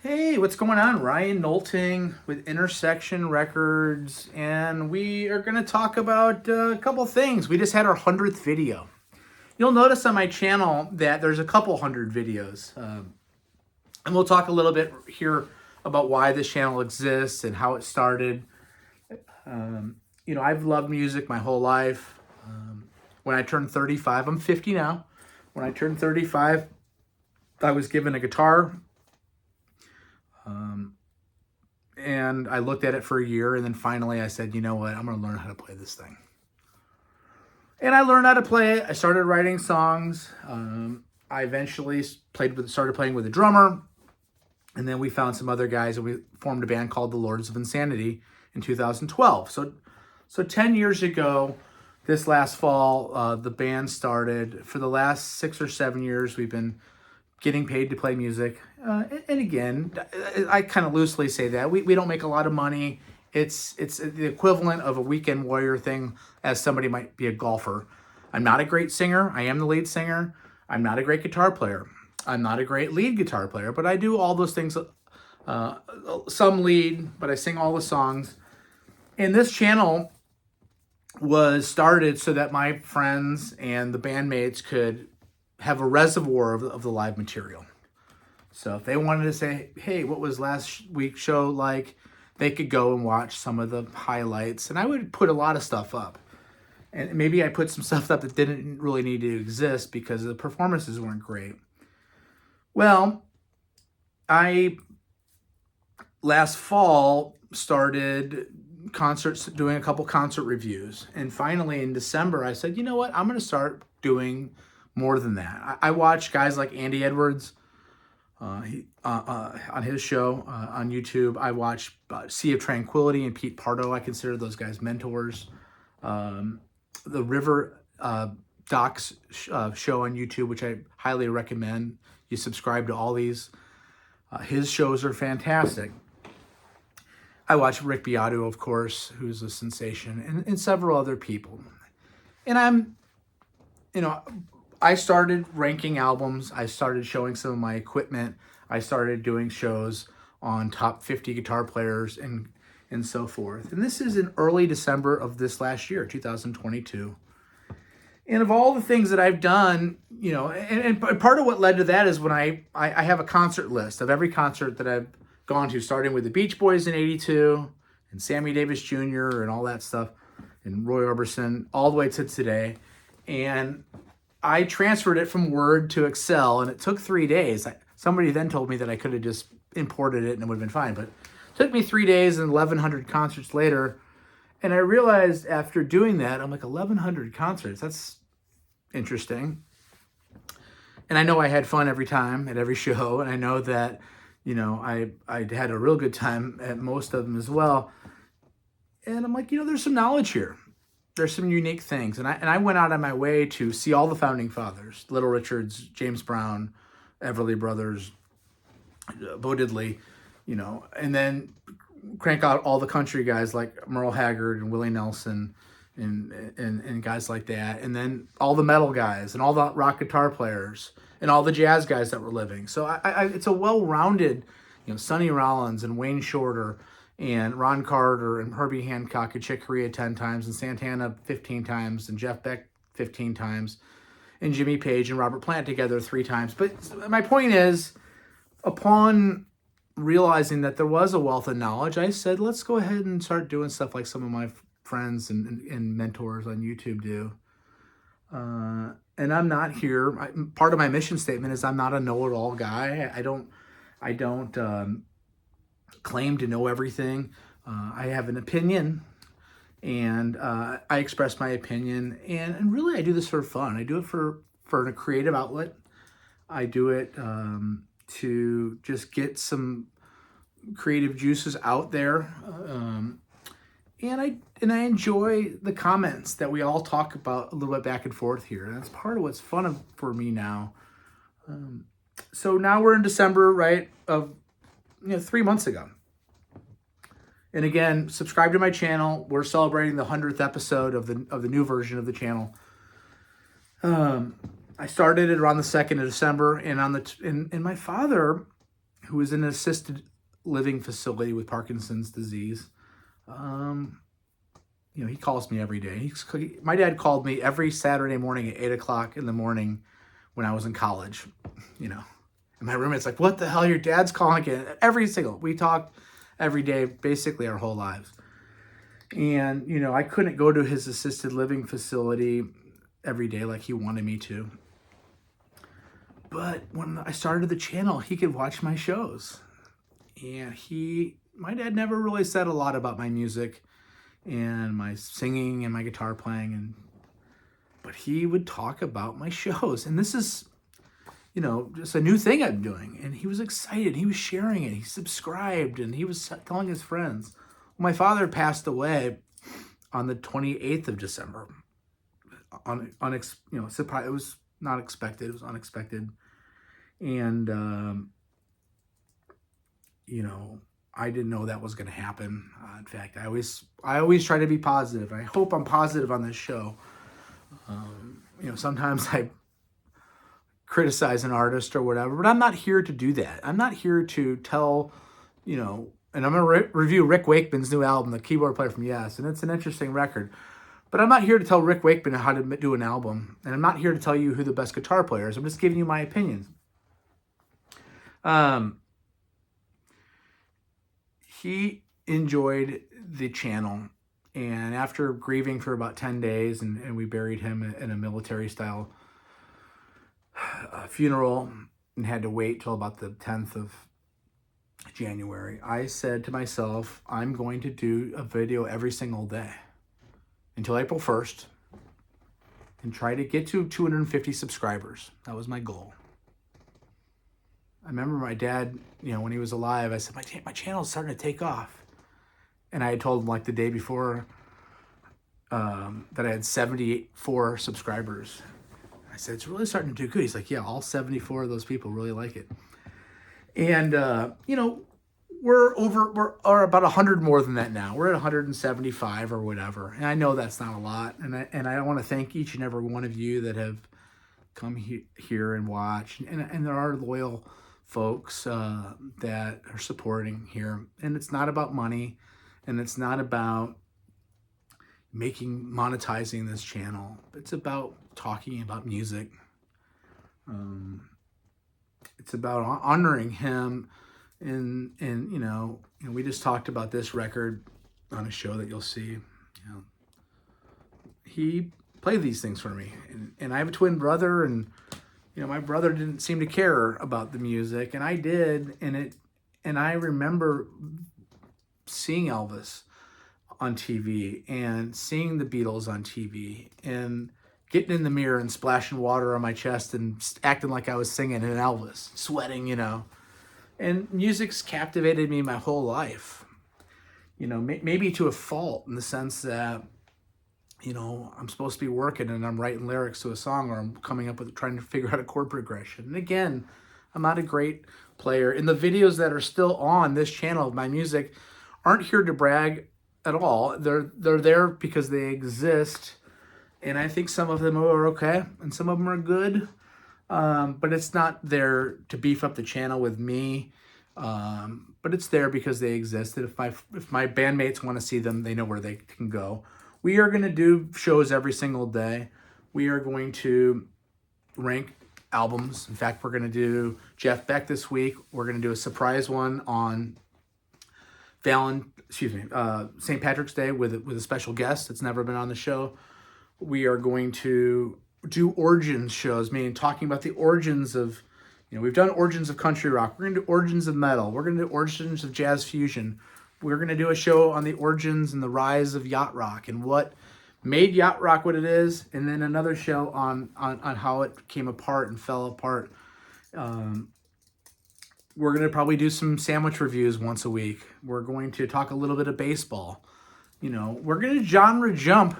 Hey, what's going on? Ryan Nolting with Intersection Records, and we are going to talk about a couple things. We just had our 100th video. You'll notice on my channel that there's a couple hundred videos, and we'll talk a little bit here about why this channel exists and how it started. I've loved music my whole life. When I turned 35, I'm 50 now. When I turned 35, I was given a guitar. And I looked at it for a year, and then finally I said, you know what, I'm going to learn how to play this thing. And I learned how to play it. I started writing songs. I eventually started playing with a drummer, and then we found some other guys, and we formed a band called the Lords of Insanity in 2012. So 10 years ago, this last fall, the band started. For the last 6 or 7 years, we've been getting paid to play music. And again, I kind of loosely say that. We don't make a lot of money. It's the equivalent of a weekend warrior thing as somebody might be a golfer. I'm not a great singer. I am the lead singer. I'm not a great guitar player. I'm not a great lead guitar player, but I do all those things. Some lead, but I sing all the songs. And this channel was started so that my friends and the bandmates could have a reservoir of the live material. So if they wanted to say, hey, what was last week's show like, they could go and watch some of the highlights. And I would put a lot of stuff up. And maybe I put some stuff up that didn't really need to exist because the performances weren't great. Well, I last fall started doing a couple concert reviews. And finally in December, I said, you know what, I'm going to start doing more than that. I watch guys like Andy Edwards on his show on YouTube. I watch Sea of Tranquility and Pete Pardo. I consider those guys mentors. The River Docs show on YouTube, which I highly recommend. You subscribe to all these. His shows are fantastic. I watch Rick Beato, of course, who's a sensation, and several other people. And I started ranking albums. I started showing some of my equipment. I started doing shows on top 50 guitar players and so forth. And this is in early December of this last year, 2022. And of all the things that I've done, and part of what led to that is when I have a concert list of every concert that I've gone to, starting with the Beach Boys in '82 and Sammy Davis Jr. and all that stuff, and Roy Orbison, all the way to today. And I transferred it from Word to Excel, and it took 3 days. Somebody then told me that I could have just imported it and it would have been fine. But it took me 3 days and 1,100 concerts later. And I realized after doing that, I'm like, 1,100 concerts, that's interesting. And I know I had fun every time at every show. And I know that, I had a real good time at most of them as well. And I'm like, there's some knowledge here. There's some unique things. And I went out of my way to see all the founding fathers, Little Richards, James Brown, Everly Brothers, Bo Diddley, and then crank out all the country guys like Merle Haggard and Willie Nelson and guys like that. And then all the metal guys and all the rock guitar players and all the jazz guys that were living. So it's a well-rounded, Sonny Rollins and Wayne Shorter and Ron Carter and Herbie Hancock and Chick Corea 10 times and Santana 15 times and Jeff Beck 15 times and Jimmy Page and Robert Plant together 3 times. But my point is, upon realizing that there was a wealth of knowledge, I said, let's go ahead and start doing stuff like some of my friends and mentors on YouTube do. And I'm not here. Part of my mission statement is I'm not a know-it-all guy. I don't claim to know everything. I have an opinion, and I express my opinion. And really, I do this for fun. I do it for a creative outlet. I do it to just get some creative juices out there. And I enjoy the comments that we all talk about a little bit back and forth here. And that's part of what's fun for me now. So now we're in December, right, of 3 months ago. And again, subscribe to my channel. We're celebrating the 100th episode of the new version of the channel. I started it around the 2nd of December, and and my father who is in an assisted living facility with Parkinson's disease. You know, he calls me every day. My dad called me every Saturday morning at 8 o'clock in the morning when I was in college, you know. And my roommate's like, what the hell, your dad's calling again? We talked every day, basically our whole lives. And, you know, I couldn't go to his assisted living facility every day like he wanted me to. But when I started the channel, he could watch my shows. And my dad never really said a lot about my music and my singing and my guitar playing, but he would talk about my shows. And this is, you know, just a new thing I'm doing. And he was excited. He was sharing it. He subscribed and he was telling his friends. My father passed away on the 28th of December. Surprise. It was not expected. It was unexpected. And, you know, I didn't know that was going to happen. In fact, I always try to be positive. I hope I'm positive on this show. You know, sometimes I criticize an artist or whatever, but I'm not here to do that. I'm not here to tell, you know, and I'm going to review Rick Wakeman's new album, The Keyboard Player from Yes, and it's an interesting record. But I'm not here to tell Rick Wakeman how to do an album, and I'm not here to tell you who the best guitar player is. I'm just giving you my opinions. He enjoyed the channel, and after grieving for about 10 days, and we buried him in a military-style funeral and had to wait till about the 10th of January, I said to myself, I'm going to do a video every single day until April 1st and try to get to 250 subscribers. That was my goal. I remember my dad, you know, when he was alive, I said, my channel's starting to take off. And I had told him like the day before that I had 74 subscribers. I said, it's really starting to do good. He's like, yeah, all 74 of those people really like it. And, you know, we're about 100 more than that now. We're at 175 or whatever. And I know that's not a lot. And I want to thank each and every one of you that have come here and watch. And there are loyal folks that are supporting here. And it's not about money, and it's not about monetizing this channel. It's about talking about music. It's about honoring him. And you know, we just talked about this record on a show that you'll see. You know, he played these things for me, and I have a twin brother, and you know, my brother didn't seem to care about the music, and I did, and I remember seeing Elvis on TV and seeing the Beatles on TV and getting in the mirror and splashing water on my chest and acting like I was singing in Elvis, sweating, you know. And music's captivated me my whole life, you know, maybe to a fault in the sense that, you know, I'm supposed to be working and I'm writing lyrics to a song, or I'm coming up with trying to figure out a chord progression. And again, I'm not a great player. And the videos that are still on this channel of my music aren't here to brag at all. They're there because they exist. And I think some of them are okay and some of them are good. But it's not there to beef up the channel with me. But it's there because they exist. And if my bandmates want to see them, they know where they can go. We are going to do shows every single day. We are going to rank albums. In fact, we're going to do Jeff Beck this week. We're going to do a surprise one on St. Patrick's Day with a special guest that's never been on the show. We are going to do origins shows, meaning talking about the origins of, you know, we've done origins of country rock. We're going to do origins of metal. We're going to do origins of jazz fusion. We're going to do a show on the origins and the rise of yacht rock and what made yacht rock what it is, and then another show on how it came apart and fell apart. We're going to probably do some sandwich reviews once a week. We're going to talk a little bit of baseball. You know, we're going to genre jump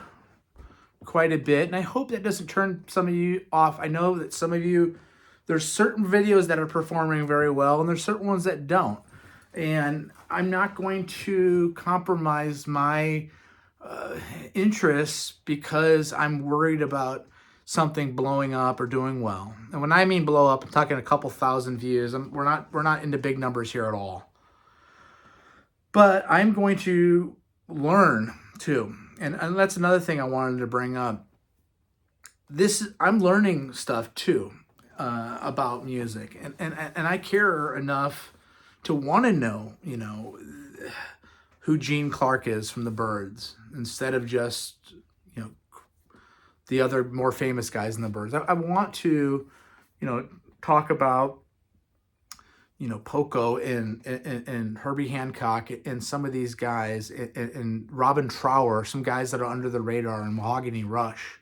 quite a bit, and I hope that doesn't turn some of you off. I know that some of you, there's certain videos that are performing very well, and there's certain ones that don't. And I'm not going to compromise my interests because I'm worried about something blowing up or doing well. And when I mean blow up, I'm talking a couple thousand views. We're not into big numbers here at all. But I'm going to learn too. And that's another thing I wanted to bring up. I'm learning stuff too about music. And I care enough to want to know, who Gene Clark is from the Byrds, instead of just, the other more famous guys in the Byrds. I want to, talk about, Poco and Herbie Hancock and some of these guys, and Robin Trower, some guys that are under the radar, and Mahogany Rush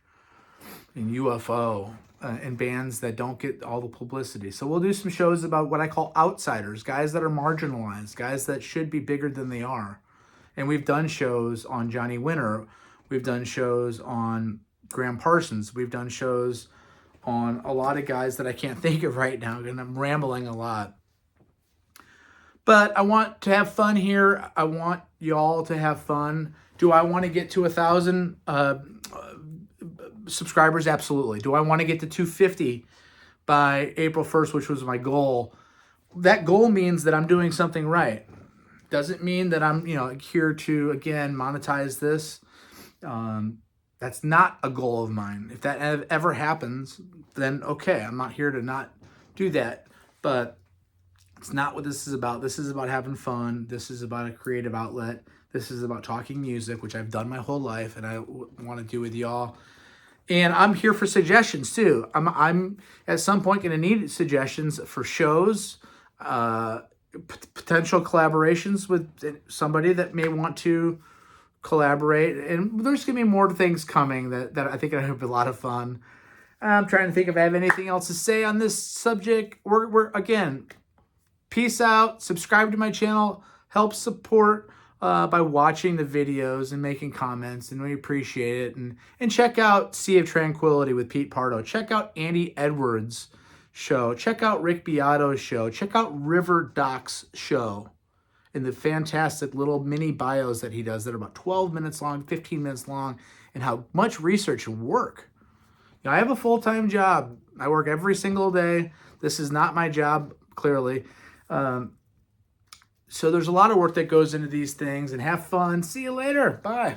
and UFO, and bands that don't get all the publicity. So we'll do some shows about what I call outsiders, guys that are marginalized, guys that should be bigger than they are. And we've done shows on Johnny Winter. We've done shows on Graham Parsons. We've done shows on a lot of guys that I can't think of right now, and I'm rambling a lot. But I want to have fun here. I want y'all to have fun. Do I want to get to 1,000 subscribers? Absolutely. Do I want to get to 250 by April 1st, which was my goal? That goal means that I'm doing something right. Doesn't mean that I'm, here to, again, monetize this. That's not a goal of mine. If that ever happens, then okay, I'm not here to not do that. But it's not what this is about. This is about having fun. This is about a creative outlet. This is about talking music, which I've done my whole life, and I want to do with y'all. And I'm here for suggestions too. I'm at some point going to need suggestions for shows, potential collaborations with somebody that may want to collaborate. And there's going to be more things coming that I think are going to be a lot of fun. I'm trying to think if I have anything else to say on this subject. We're again, peace out. Subscribe to my channel. Help support by watching the videos and making comments, and we appreciate it. And check out Sea of Tranquility with Pete Pardo. Check out Andy Edwards' show. Check out Rick Beato's show. Check out River Doc's show, and the fantastic little mini bios that he does that are about 12 minutes long, 15 minutes long, and how much research and work. I have a full-time job. I work every single day. This is not my job, clearly. So there's a lot of work that goes into these things, and have fun. See you later. Bye.